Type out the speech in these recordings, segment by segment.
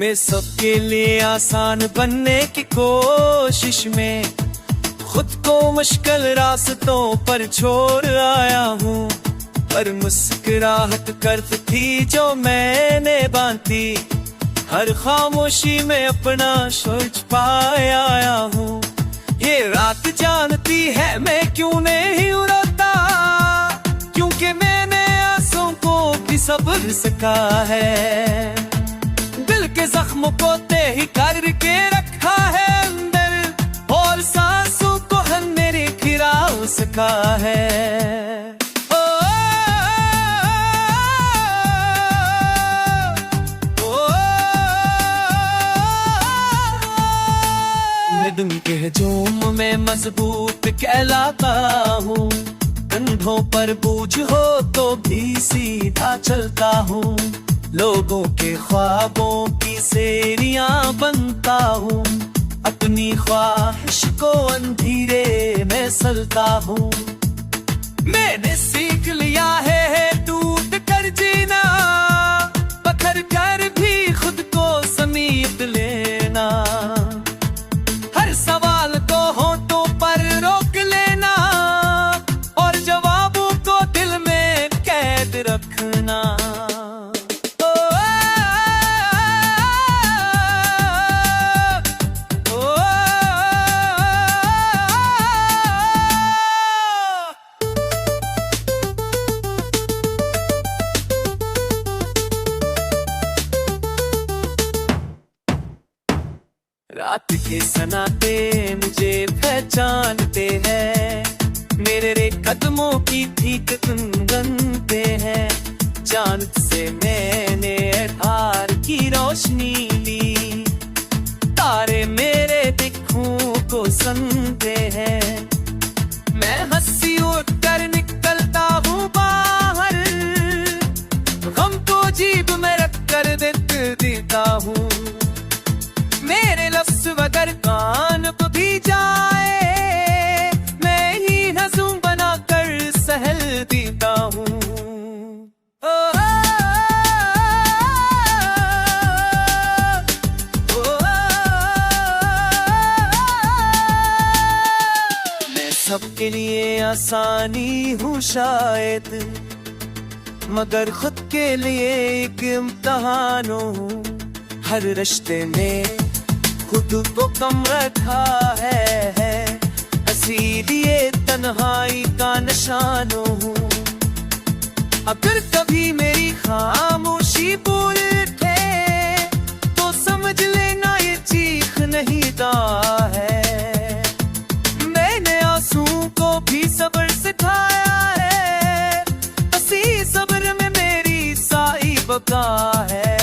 मैं सबके लिए आसान बनने की कोशिश में खुद को मुश्किल रास्तों पर छोड़ आया हूँ। पर मुस्कुराहट करती थी जो मैंने बांधी, हर खामोशी में अपना सुर छुपाए आया हूँ। ये रात जानती है मैं क्यों नहीं रोता, क्योंकि मैंने आंसुओं को भी सब्र सका है। दिल के जख्म को तय करके रखा है अंदर, और सांसों को मेरे गिरा सका है। रिदम के जोम में मजबूत कहलाता हूँ, कंधों पर बोझ हो तो भी सीधा चलता हूँ। लोगों के ख्वाबों की सेरियां बनता हूँ, अपनी ख्वाहिश को अंधेरे में सलता हूँ। मैंने सीख लिया है टूट कर जीना, पत्थर कर भी खुद को समेट लेना। हर सवाल को होठों पर रोक लेना, और जवाबों को दिल में कैद रखना। रात के सन्नाटे मुझे पहचानते हैं, मेरे कदमों की ठीक गुनगुनाते हैं। चांद से मैंने धार की रोशनी ली, तारे मेरे दिखों को सुनते हैं। मैं हंसी उठ कर निकलता हूँ बाहर, गम को जीभ में रख कर देता हूँ। मेरे लफ्ज़ अगर कान को भी जाए, मैं ही नज़्म बना कर सहल देता हूँ। मैं सबके लिए आसानी हूँ शायद, मगर खुद के लिए एक इम्तिहान हूँ। हर रिश्ते में खुद को कम रखा है, इसीलिए तन्हाई का निशान हूँ। अगर कभी मेरी खामोशी बोल उठे, तो समझ लेना ये चीख नहीं दा है। मैंने आंसुओं को भी सब्र सिखाया है, इसी सब्र में मेरी साई बका है।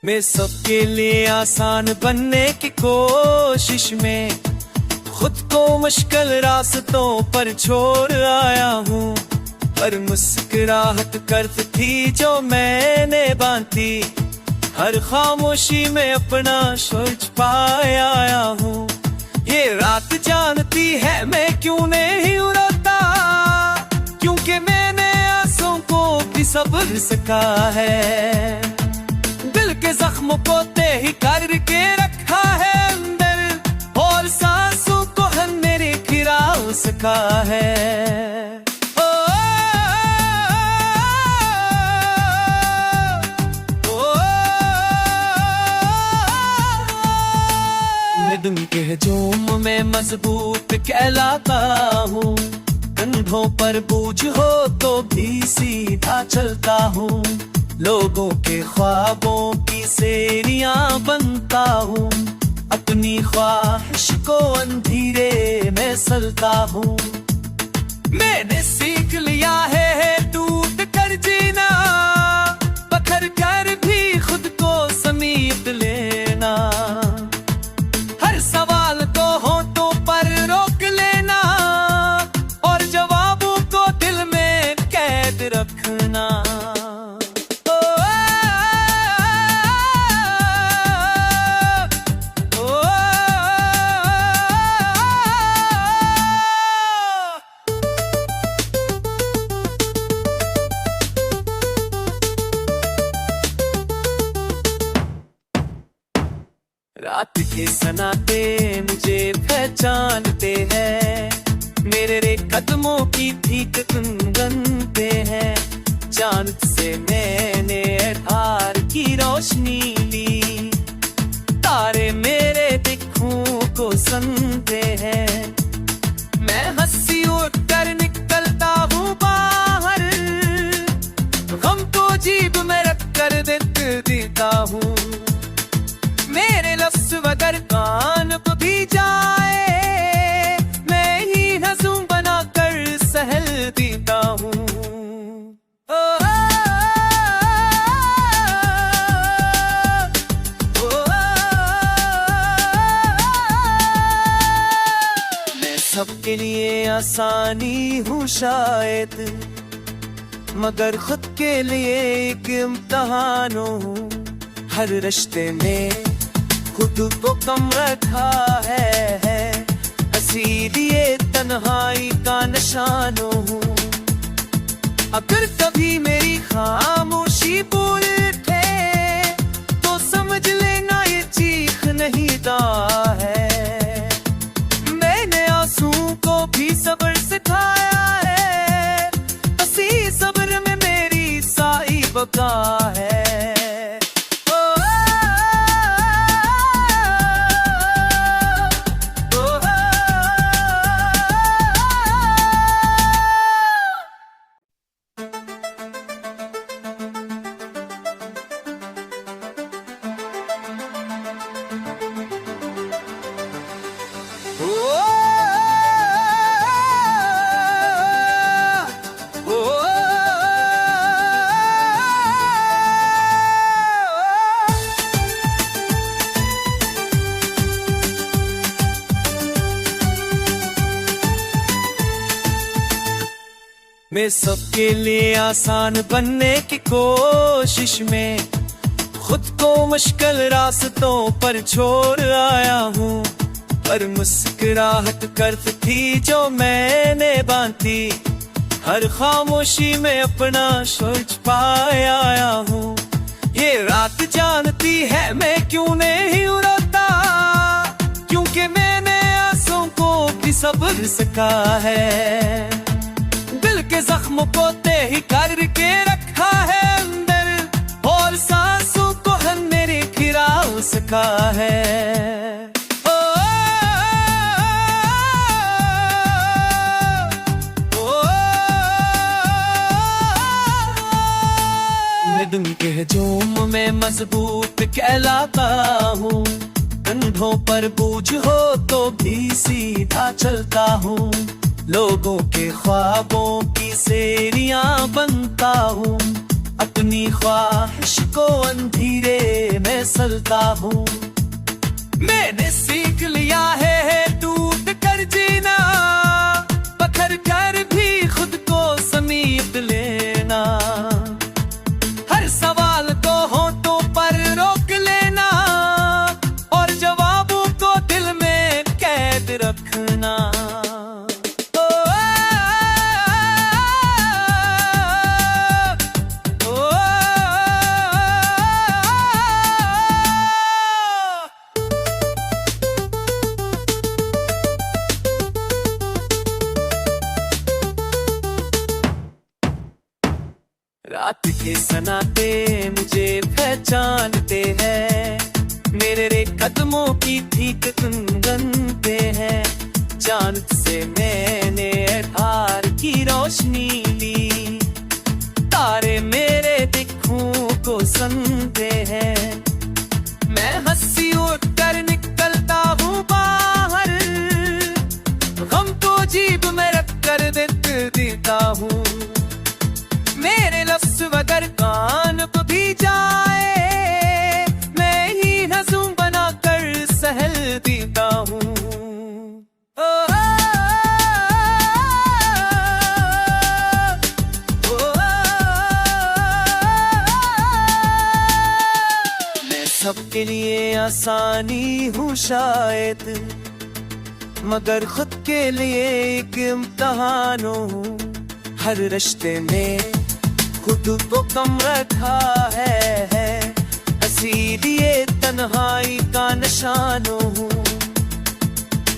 मैं सबके लिए आसान बनने की कोशिश में खुद को मुश्किल रास्तों पर छोड़ आया हूँ। पर मुस्कुराहट करती थी जो मैंने बांधी, हर खामोशी में अपना सुर छुपाए आया हूँ। ये रात जानती है मैं क्यों नहीं रोता, क्योंकि मैंने आंसुओं को भी सब्र सका है। दिल के जख्म को तय करके रखा है अंदर, और सांसों को मेरे गिरा सका है। रिदम के जोम में मजबूत कहलाता हूँ, कंधों पर बोझ हो तो भी सीधा चलता हूँ। लोगों के ख्वाबों की सेरियां बनता हूँ, अपनी ख्वाहिश को अंधेरे में सलता हूँ। मैंने सीख लिया है टूट कर जीना, पत्थर कर भी खुद को समेट लेना। हर सवाल को होठों पर रोक लेना और जवाबों को दिल में कैद रखना। रात के सन्नाटे मुझे पहचानते हैं, मेरे कदमों की ठीक गुनगुनाते हैं। चांद से मैंने धार की रोशनी ली, तारे मेरे दिखों को सुनते हैं। मैं हंसी उठ कर निकलता हूँ बाहर, गम को जीभ में रख कर देता हूँ। मेरे लफ्ज़ अगर कान को भी जाए, मैं ही नज़्म बना कर सहल देता हूँ। मैं सबके लिए आसानी हूँ शायद, मगर खुद के लिए एक इम्तिहान हूँ। हर रिश्ते में खुद को कम रखा है, इसीलिए तन्हाई का निशान हूँ। अगर कभी मेरी खामोशी बोल उठे तो समझ लेना ये चीख नहीं दा है। मैंने आंसुओं को भी सब्र सिखाया है, इसी सब्र में मेरी साई बका है। मैं सबके लिए आसान बनने की कोशिश में खुद को मुश्किल रास्तों पर छोड़ आया हूँ। पर मुस्कुराहट करती थी जो मैंने बांधी, हर खामोशी में अपना सुर छुपाए आया हूँ। ये रात जानती है मैं क्यों नहीं रोता, क्योंकि मैंने आंसुओं को भी सब्र सिखा है। दिल के जख्म को तय करके रखा है अंदर, और सांसों को हम मेरे खिरा सका है। रिदम के जोम में मजबूत कहलाता हूँ, कंधों पर बोझ हो तो भी सीधा चलता हूँ। लोगों के ख्वाबों की सेरियां बनता हूँ, अपनी ख्वाहिश को अंधेरे में सलता हूँ। मैंने सीख लिया है टूट कर जीना, पत्थर कर भी खुद को समेट लेना। हर सवाल को होठों पर रोक लेना और जवाबों को दिल में कैद रखना। रात के सन्नाटे मुझे पहचानते हैं, मेरे कदमों की ठीक गुनगुनाते हैं। चांद से मैंने धार की रोशनी ली, तारे मेरे दिखों को सुनते हैं। मैं हंसी उठ कर निकलता को जीभ में रख कर देता हूँ। मेरे लफ्ज़ अगर कान को भी जाए, मैं ही नज़्म बना कर सहल देता हूँ। मैं सबके लिए आसानी हूँ शायद, मगर खुद के लिए एक इम्तिहान हूँ। हर रिश्ते में खुद को कम रखा है, इसीलिए तन्हाई का निशान हूँ।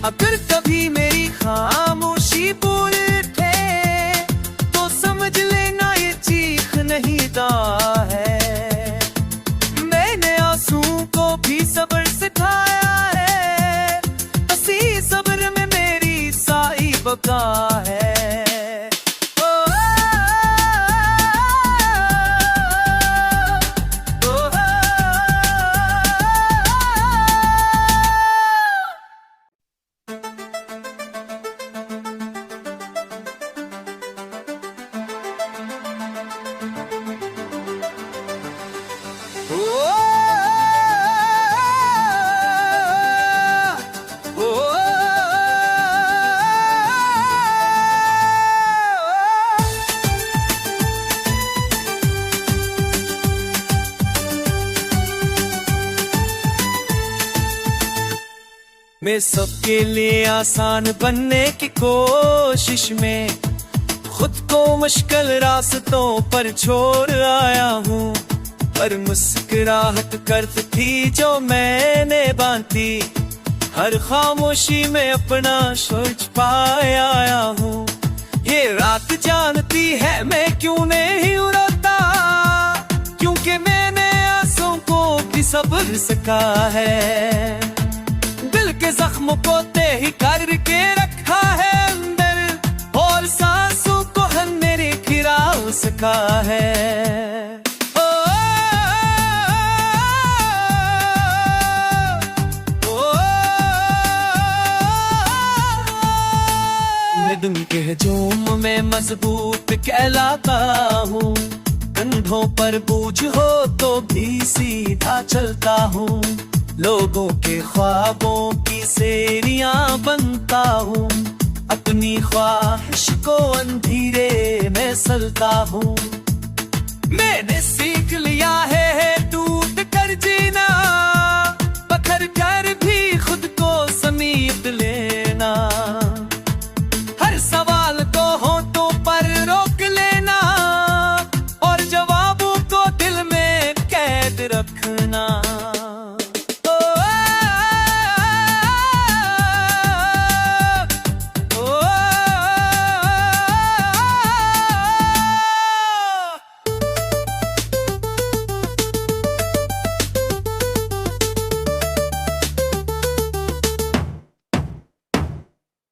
अगर कभी मेरी खामोशी बोल उठे, तो समझ लेना ये चीख नहीं दा है। मैंने आंसू को भी सब्र सिखाया है, इसी सब्र में मेरी साई बका है। मैं सबके लिए आसान बनने की कोशिश में खुद को मुश्किल रास्तों पर छोड़ आया हूँ। पर मुस्कुराहट करती थी जो मैंने बांधी, हर खामोशी में अपना सुर छुपाए आया हूँ। ये रात जानती है मैं क्यों नहीं रोता, क्योंकि मैंने आंसू को भी सब्र सका है। दिल के जख्म को तय करके रखा है अंदर, और सांसों को हम मेरे खिरा सका है। रिदम के जोम में मजबूत कहलाता हूँ, कंधों पर बोझ हो तो भी सीधा चलता हूँ। लोगों के ख्वाबों की सेरियां बनता हूँ, अपनी ख्वाहिश को अंधेरे में सलता हूँ। मैंने सीख लिया है टूट कर जीना, पत्थर कर भी खुद को समेट लेना। हर सवाल को होठों पर रोक लेना, और जवाबों को दिल में कैद रखना।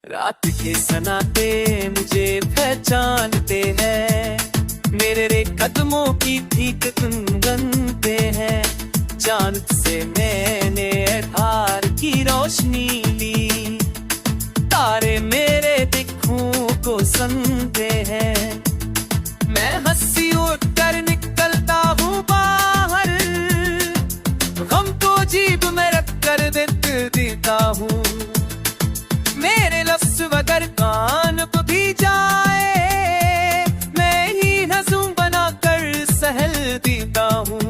रात के सन्नाटे मुझे पहचानते हैं, मेरे कदमों की ठीक गुनगुनाते हैं। चांद से मैंने धार की रोशनी ली, तारे मेरे दिखों को सुनते हैं। मैं हंसी उठ कर निकलता हूँ बाहर, गम को जीभ में रख कर देता हूँ। मेरे लफ्ज़ अगर कान को भी जाए, मैं ही नज़्म बना कर सहल देता हूँ।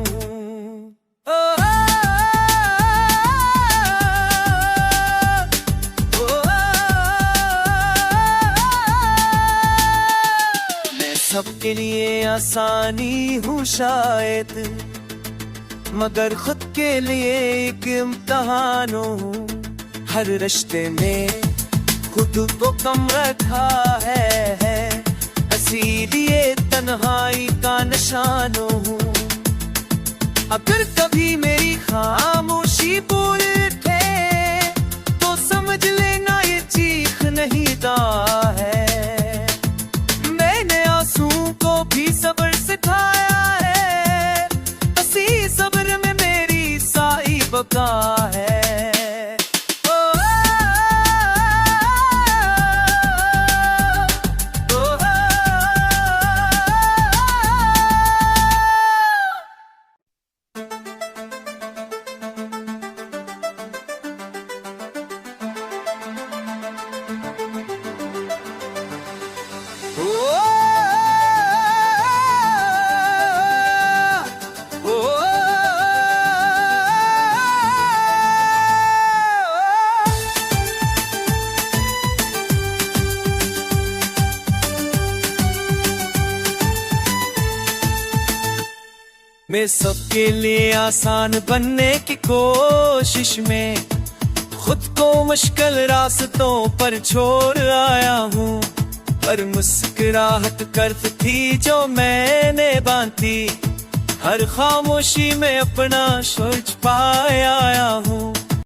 मैं सबके लिए आसानी हूँ शायद, मगर खुद के लिए एक इम्तिहान हूँ। हर रिश्ते में खुद को कम रखा है, इसीलिए तन्हाई का निशान हूँ। अगर कभी मेरी खामोशी बोल उठे, तो समझ लेना ये चीख नहीं दा है। मैंने आंसू को भी सब्र सिखाया है, इसी सब्र में मेरी साई बका है। मैं सबके लिए आसान बनने की कोशिश में खुद को मुश्किल रास्तों पर छोड़ आया हूँ। पर मुस्कुराहट करती थी जो मैंने बांधी, हर खामोशी में अपना सोच पाए आया हूँ।